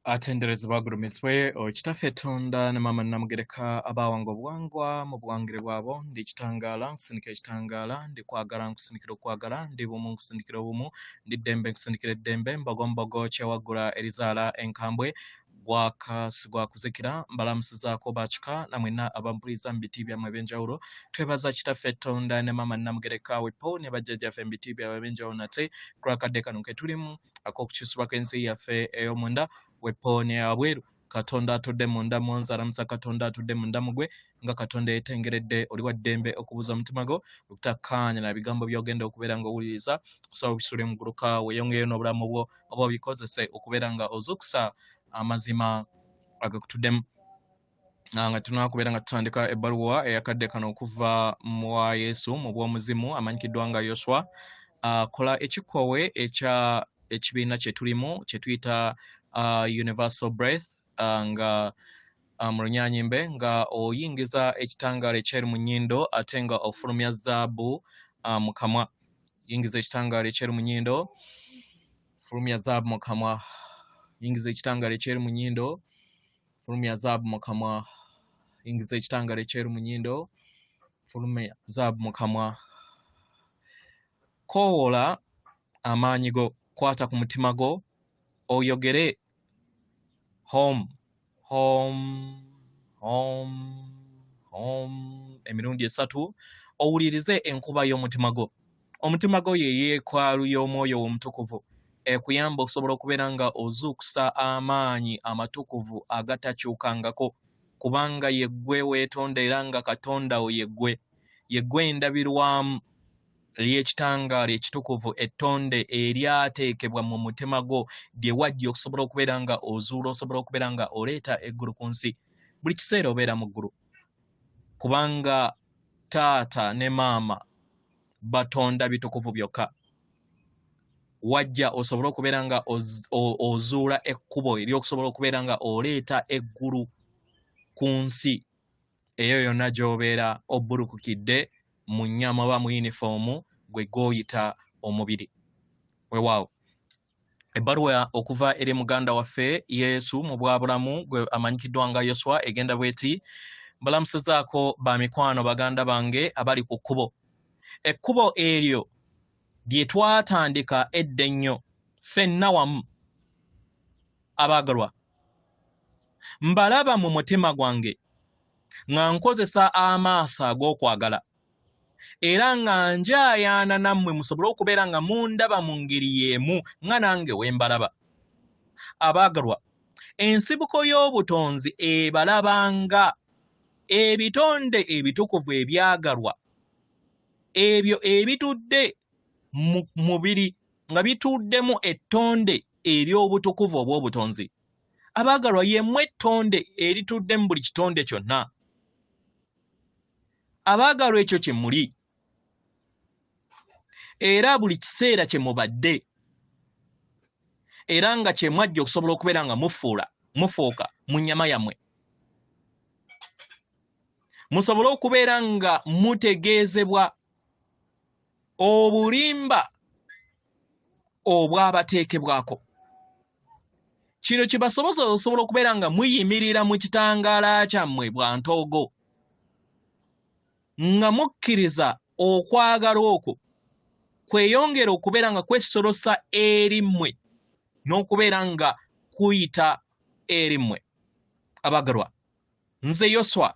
Atendereza bagulumiswe okitaffe Tonda ne mama namugereka abawanga obuwangwa mu buwangire bwabo ndi kitangala nkusinikira ekitangala ndi kwagala nkusinikira okwagala ndi bumu nkusinikira obumu ndi ddembe nkusinikira eddembe mbogombogo kyewaggula erizaala enkambwe gwakasigwa kuzikira mbalamusizaako bakyuka namwena abampuliriza mu biti byammwe ebyenjawulo twebaza kitaffe Tonda ne mama namugereka wepo ne bajjajjaffe mu biti byabwe ebyenjawulo nate kulakadde kano ke tulimu ak'okukyusibwako ensi yaffe ey'omunda wepoone abweru Katonda atudde munda mu alamusa Katonda atudde munda mugwe nga Katonda yetengeredde oli wa ddembe okubuza omutima gwo obutakkaanya na bigambo by'ogenda okubeera ng'owuliriza kusaba obisule mu gguluka weeyongeyo n'obulamu bwo oba obikozese okubeera nga ozuukusa amazima agakutuddemu nga tunakubeera nga tutandika ebbaluwa eyakadde kano okuva mu wa Yesu mu bw'omuzimu amanyikiddwa nga Yeshua kola ekikowe ekya ekibiina kye tulimu kye tuyita universal breath nga mu lunyanyimbe nga oyingiza ekitangaala ekyeru mu nnyindo ate nga ofulumya zaabu mu kamwa yingiza ekitangaala ekyeru mu nnyindo fulumya zaabu mu kamwa yingiza ekitangaala ekyeru mu nnyindo fulumya zaabu mu kamwa yingiza ekitangaala ekyeru mu nnyindo fulumya zaabu mu kamwa koowoola amaanyi go kwata ku mutima gwo oyogere home emirundi 3 owulirize enkuba y'omutima gwo omutima gwo ye yeekwalu y'omwoyo omutukuvu ekuyamba okusobola okubeera nga ozuukusa amaanyi amatukuvu agatakyukangako kubanga yeggwe weetonda era nga Katonda wo yeggwe endabirwamu ery'ekitangaala ekitukuvu ettonde eryateekebwa mu mutima gwo lye wajja okusobola okubeera nga ozuula osobola okubeera nga oleeta eggulu ku nsi buli kiseera obeera mu ggulu kubanga taata ne maama batonda bitukuvu byokka wajja osobole okubeera nga ozuula ekkubo ery'okusobola okubeera nga oleeta eggulu ku nsi eyo yonna gy'obeera obbulukukidde mu nnyama oba mu yunifoomu gwe gw'oyita omubiri weewaawo ebbaluwa okuva eri muganda waffe Yesu mu bwabulamu gwe amanyikiddwa nga Yeshua egenda bweti mbalamusizaako bamikwano baganda bange abali ku kkubo ekkubo eryo lye twatandika edda ennyo ffenna wamu abaagalwa mbalaba mu mutima gwange nga nkozesa amaaso ag'okwagala era nga njaayaana nammwe musobole okubeera nga mundaba mu ngeri y'emu nga nange wembalaba abaagalwa ensibuko y'obutonzi ebalabanga ebitonde ebitukuvu ebyagalwa ebyo ebitudde mu mubiri nga bituddemu ettonde ery'obutukuvu obw'obutonzi abaagalwa yemmwe ettonde eritudde mu buli kitonde kyonna abaagalwa ekyo kye muli era buli kiseera kye mubadde era nga kye mwajja okusobola okubeera nga mufuuka mu nnyama yammwe musobole okubeera nga mutegeezebwa obulimba obwabateekebwako kino kibasoboza osobola okubeera nga muyimirira mu kitangaala kyammwe bwa ntoogo nga mukkiriza okwagala okwo kweyongera okubeera nga kwesolosa eri mmwe n'okubeera nga kuyita eri mmwe abaagalwa nze Yoswa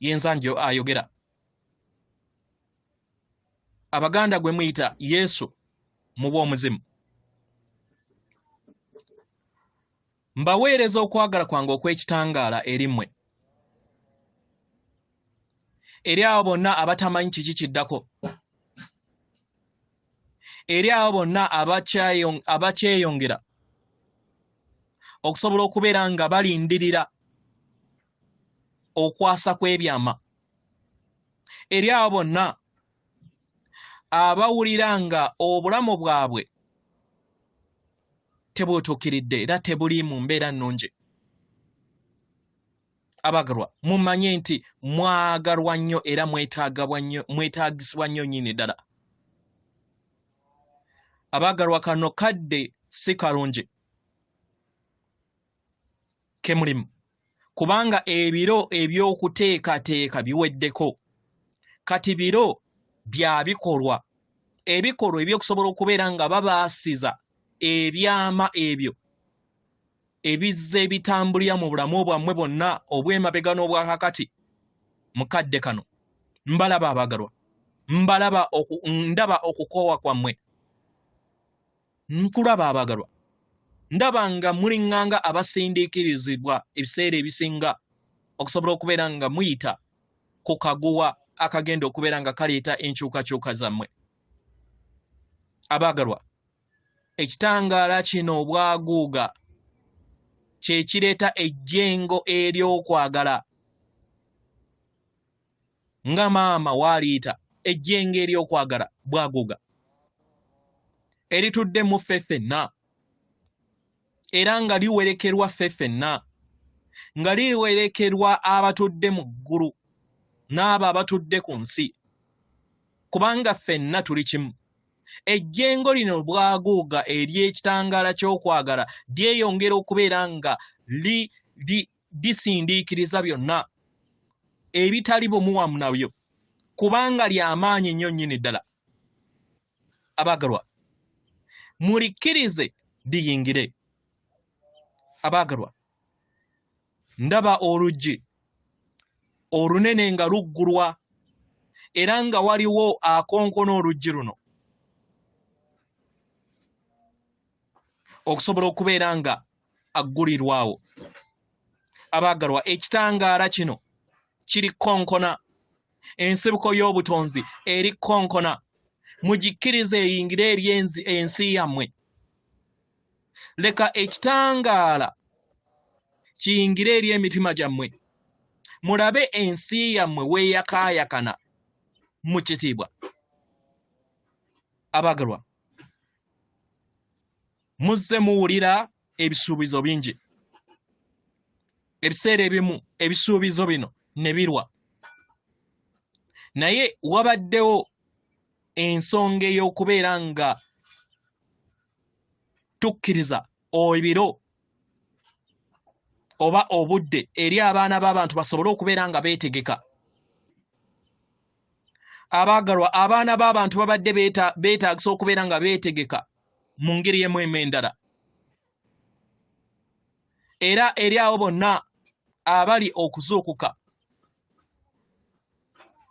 yenzanjo ayogera abaganda gwe muyita Yesu mu bw'omuzimu mbaweereza okwagala kwange okw'ekitangaala eri mmwe eri abo bonna abatamanyi kiki kiddako eri abo bonna abakyeyongera okusobola okubeera nga balindirira okwasa kw'ebyama eri abo bonna abawulira nga obulamu bwabwe tebutuukiridde era tebuli mu mbeera nnungi abaagalwa mumanye nti mwagalwa nnyo era mwetaagisibwa nnyo nnyini ddala abaagalwa kano kadde si kalungi ke mulimu kubanga ebiro eby'okuteekateeka biweddeko kati biro bya bikolwa ebikolwa eby'okusobola okubeera nga babaasiza ebyama ebyo ebizza ebitambulira mu bulamu bwammwe bwonna obw'emabega n'obwakakati mukadde kano mbalaba abagalwa ndaba okukoowa kwammwe nkulaba abagalwa ndaba nga muliŋŋanga abasindiikirizibwa ebiseera ebisinga okusobola okubeera nga muyita ku kaguwa akagenda okubeera nga kaleeta enkyukakyuka zammwe abagalwa ekitangaala kino obwaguuga kye kireeta ejjengo ery'okwagala nga maama waaliyita ejjengo ery'okwagala bwaguuga eritudde mu ffe ffenna era nga liwerekerwa ffe ffenna nga liwerekerwa abatudde mu ggulu n'abo abatudde ku nsi kubanga ffenna tuli kimu ejjengo lino bwaguuga ery'ekitangaala ky'okwagala lyeyongera okubeera nga lisindiikiriza byonna ebitali bumuwamu nabyo kubanga ly'amaanyi nnyo nnyini ddala abaagalwa mulikkirize liyingire abaagalwa ndaba oluggi olunene nga luggulwa era nga waliwo akonkona oluggi luno okusobola okubeera nga aggulirwawo abaagalwa ekitangaala kino kiri konkona ensibuko y'obutonzi eri konkona mugikkirize eyingire eri ensi yammwe leka ekitangaala kiyingire eri emitima gyammwe mulabe ensi yammwe weeyakaayakana mu kitiibwa abaagalwa muzze muwulira ebisuubizo bingi ebiseera ebimu ebisuubizo bino ne birwa naye wabaddewo ensonga ey'okubeera nga tukkiriza ebiro oba obudde eri abaana b'abantu basobole okubeera nga beetegeka abaagalwa abaana b'abantu babadde beetaagisa okubeera nga beetegeka mu ngeri emu endala era eri abo bonna abali okuzuukuka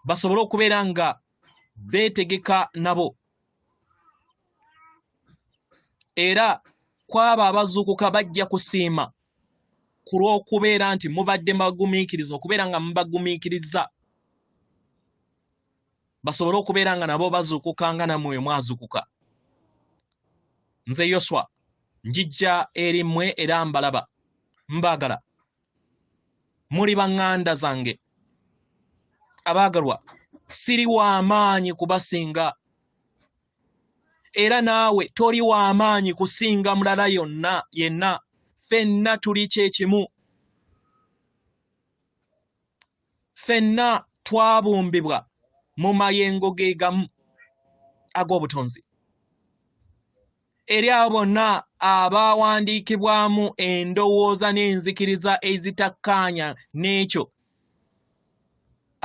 basobole okubeera nga beetegeka nabo era kwabo abazuukuka bajja kusiima ku lw'okubeera nti mubadde mbagumiikiriza okubeera nga mubagumiikiriza basobole okubeera nga nabo bazuukuka nga nammwe mwazuukuka nze Yeshua njijja eri mmwe era mbalaba mbaagala muli baŋŋanda zange abaagalwa siri w'amaanyi kubasinga era naawe toli w'amaanyi kusinga mulala yenna ffenna tuli kyekimu ffenna twabumbibwa mu mayengo ge gamu ag'obutonzi eri abo bonna abaawandiikibwamu endowooza n'enzikiriza ezitakkaanya n'ekyo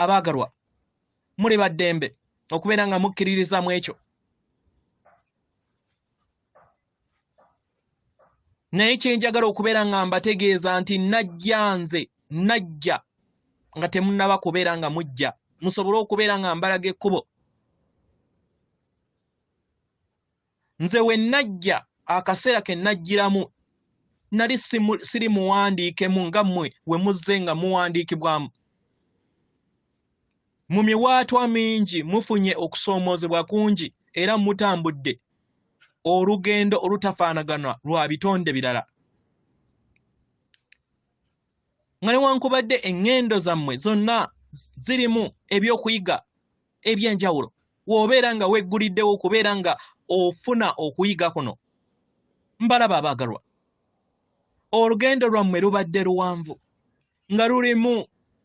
abaagalwa muli baddembe okubeera nga mukkiririza mu ekyo naye kyenjagala okubeera nga mbategeeza nti najja nga temunnaba kubeera nga mujja musobole okubeera nga mbalaga ekkubo nze we najja akaseera ke najjiramu nali siri muwandiikemu nga mmwe we muzze nga muwandiikibwamu mu miwaatwa mingi mufunye okusoomoozebwa kungi era mutambudde olugendo olutafaanagana lwa bitonde birala nga newankubadde eŋŋendo zammwe zonna zirimu ebyokuyiga eby'enjawulo w'obeera nga wegguliddewo okubeera nga ofuna okuyiga kuno mbalaba abaagalwa olugendo lwammwe lubadde luwanvu nga lulimu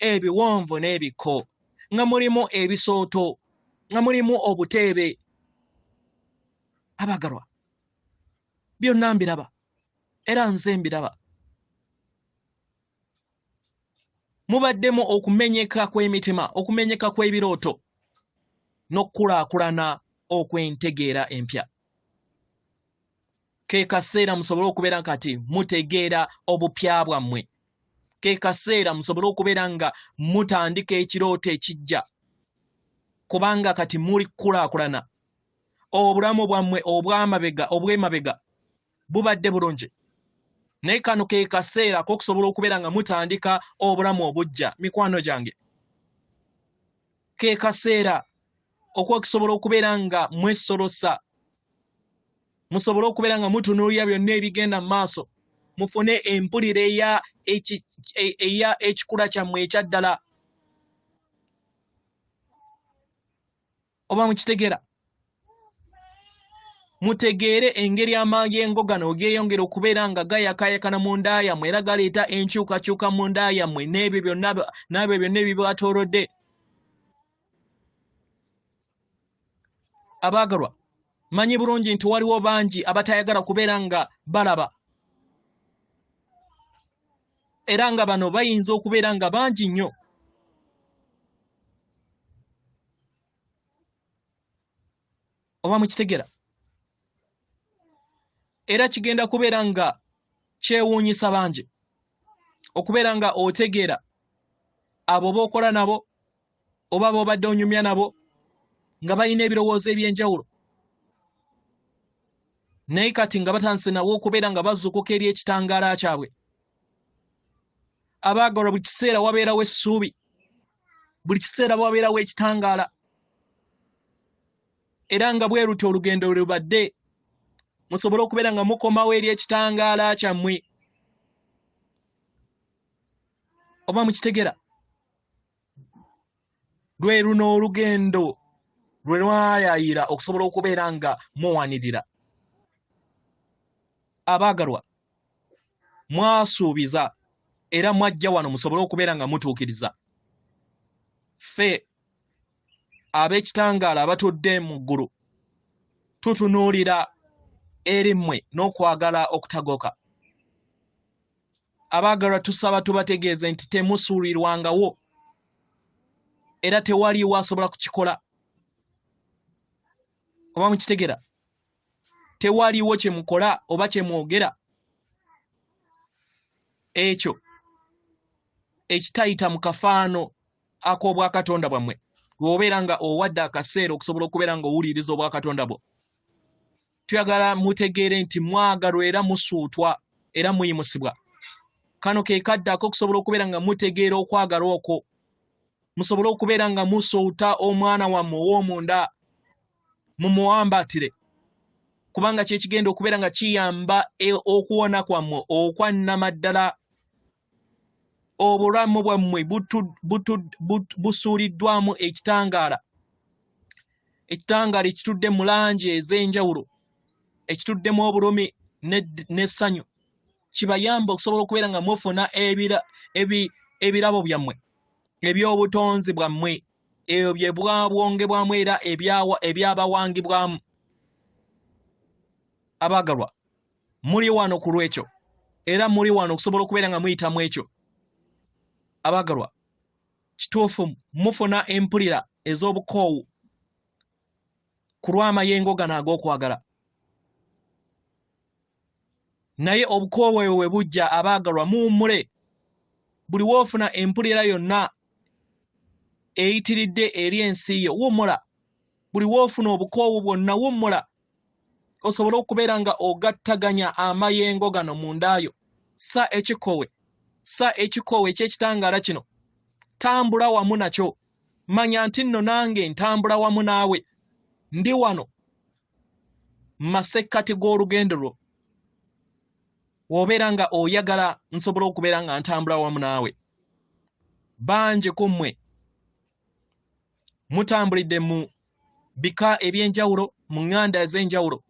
ebiwonvu n'ebikko nga mulimu ebisooto nga mulimu obuteebe abaagalwa byonna mbiraba era nze mbiraba mubaddemu okumenyeka kw'emitima, okumenyeka kw'ebirooto n'okukulaakulana okw'entegeera empya. Ke kaseera musobole okubeera kati mutegeera obupya bwammwe. Ke kaseera musobole okubeera nga mutandika ekirooto ekijja, kubanga kati muli kukulaakulana. Obulamu bwammwe obw'emabega bubadde bulungi, naye kano ke kaseera k'okusobola okubeera nga mutandika obulamu obujja. Mikwano gyange, ke kaseera okusobola okubeera nga mwesolosa, musobole okubeera nga mutunuulira byonna ebigenda mu maaso, mufune empulira eya ekikula kyammwe ekya ddala. Oba mukitegeera? Mutegeere engeri amayengo gano geeyongera okubeera nga gayakayakana mu nda yammwe era galeeta enkyukakyuka mu nda yammwe n'ebyo byonna ebibatoorodde. Abaagalwa, manyi bulungi nti waliwo bangi abatayagala kubeera nga balaba, era nga bano bayinza okubeera nga bangi nnyo. Oba mukitegeera? Era kigenda kubeera nga kyewuunyisa bangi okubeera nga otegeera abo b'okola nabo oba b'obadde onyumya nabo nga balina ebirowoozo eby'enjawulo, naye kati nga batandise nabo okubeera nga bazuukuka eri ekitangaala kyabwe. Abaagalwa, buli kiseera wabeerawo essuubi, buli kiseera wabeerawo ekitangaala, era nga bwe rutyo olugendo lwe lubadde, musobole okubeera nga mukomawo eri ekitangaala kyammwe. Oba mukitegeera? Lwe luno olugendo lwe lwayayira okusobola okubeera nga muwanirira. Abaagalwa, mwasuubiza era mwajja wano musobole okubeera nga mutuukiriza. Ffe ab'ekitangaala abatudde mu ggulu tutunuulira eri mmwe n'okwagala okutagoka. Abaagalwa, tusaba tubategeeze nti temusuulirwangawo era tewaliwo asobola kukikola. Oba mukitegeera? Tewaliwo kye mukola oba kye mwogera ekyo ekitayita mu kafaano ak'obwakatonda bwammwe, bw'obeera nga owadde akaseera okusobola okubeera nga owuliriza obwakatonda bwo. Tuyagala mutegeere nti mwagalwa era musuutwa era muyimusibwa. Kano ke kaddako okusobola okubeera nga mutegeera okwagalwa okwo, musobole okubeera nga musuuta omwana wammwe ow'omunda, mumuwambaatire, kubanga kye kigenda okubeera nga kiyamba okuwona kwammwe okwannamaddala. Obulamu bwammwe busuuliddwamu ekitangaala, ekitangaala ekitudde mu langi ez'enjawulo, ekituddemu obulumi n'essanyu, kibayamba okusobola okubeera nga mufuna ebirabo byammwe eby'obutonzi bwammwe, ebyo bye bwabwongebwamu era ebyabawangibwamu. Abaagalwa, muli wano ku lw'ekyo era muli wano okusobola okubeera nga muyitamu ekyo. Abaagalwa, kituufu mufuna empulira ez'obukoowu ku lw'amayengo gano ag'okwagala, naye obukoowu ebwo bwe bujja, abaagalwa, muwummule. Buli woofuna empulira yonna eyitiridde eri ensi yo, wummula. Buli woofuna obukoowu bwonna, wummula, osobole okubeera nga ogattaganya amayengo gano mu ndaayo. Sa ekikoowe eky'ekitangaala kino, tambula wamu nakyo. Manya nti nno nange ntambula wamu naawe, ndi wano mu masekkati g'olugendo lwo. W'obeera nga oyagala nsobole okubeera nga ntambula wamu naawe. Bangi ku mmwe mutambulidde mu bika eby'enjawulo, mu ŋŋanda ez'enjawulo,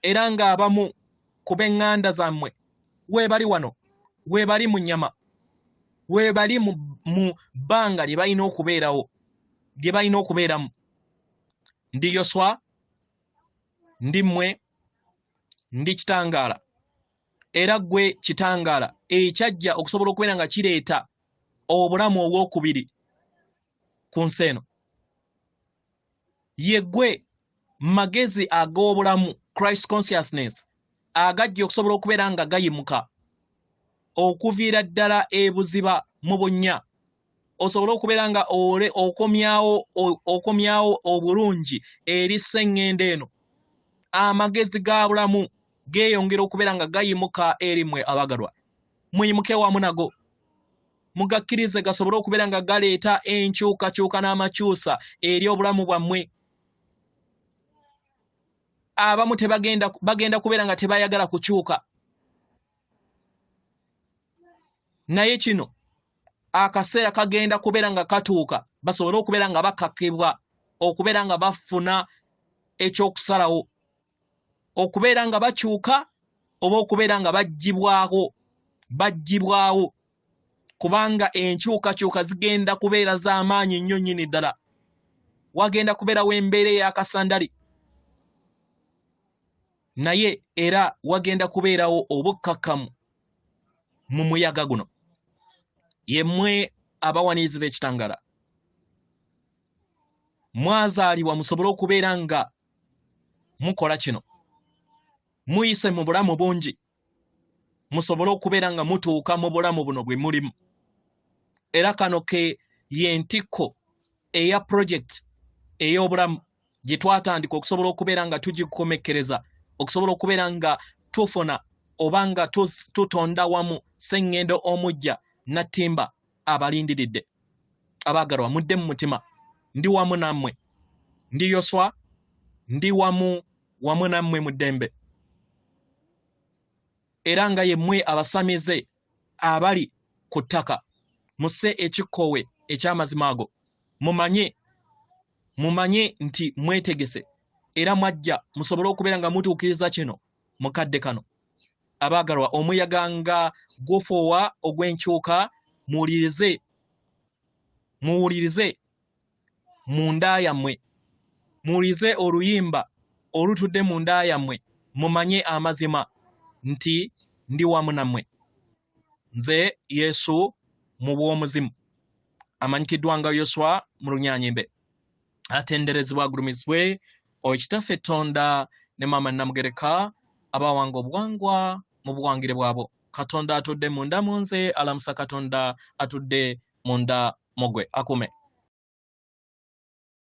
era ng'abamu ku b'eŋŋanda zammwe weebali wano, weebali mu nnyama, weebali mu bbanga lye balina okubeerawo, lye balina okubeeramu. Ndi Yeshua, ndi mmwe, ndi kitangaala, era ggwe kitangaala ekyajja okusobola okubeera nga kireeta obulamu obwokubiri ku nsi eno. Yeggwe magezi ag'obulamu, Christ consciousness, agajja okusobola okubeera nga gayimuka okuviira ddala ebuziba mu bunnya, osobola okubeera nga okomyawo obulungi eri sseŋŋendo eno. Amagezi ga bulamu geeyongera okubeera nga gayimuka eri mmwe abagalwa. Muyimuke wamu nago, mugakkirize gasobole okubeera nga galeeta enkyukakyuka n'amakyusa eri obulamu bwammwe. Abamu bagenda kubeera nga tebayagala kukyuka, naye kino akaseera kagenda kubeera nga katuuka basobole okubeera nga bakakibwa, okubeera nga bafuna ekyokusalawo, okubeera nga bakyuka oba okubeera nga baggibwawo, kubanga enkyukakyuka zigenda kubeera z'amaanyi nnyo nnyini ddala. Wagenda kubeerawo embeera ey'akasandali, naye era wagenda kubeerawo obukkakkamu mu muyaga guno. Yemmwe abawaniizi b'ekitangaala, mwazaalibwa musobole okubeera nga mukola kino, muyise mu bulamu bungi, musobole okubeera nga mutuuka mu bulamu buno bwe mulimu. Era kano ke yentikko eya project ey'obulamu gye twatandika okusobola okubeera nga tugikomekkereza, okusobola okubeera nga tufuna oba nga tutonda wamu sseŋŋendo omujja nattimba abalindiridde. Abaagalwa, mudde mu mutima, ndi wamu nammwe, ndi Yoswa, ndi wamu nammwe mu ddembe. Era nga yemmwe abasamize abali ku ttaka, musse ekikkowe eky'amazima ago, mumanye nti mwetegese era mwajja musobole okubeera nga mutuukiriza kino mu kadde kano. Abaagalwa, omuyaga nga gufoowa ogw'enkyuka, muwulirize mu nda yammwe, muwulirize oluyimba olutudde mu nda yammwe, mumanye amazima nti ndi wamu nammwe. Nze Yesu mu bw'omuzimu, amanyikiddwa nga Yeshua mu Lunyaanyimbe. Atenderezebwa agulumizibwe Okitaffe Tonda ne Maama Namugereka, abawanga obuwangwa mu buwangire bwabo. Katonda atudde munda mu nze, alamusa Katonda atudde munda mu ggwe. Akume.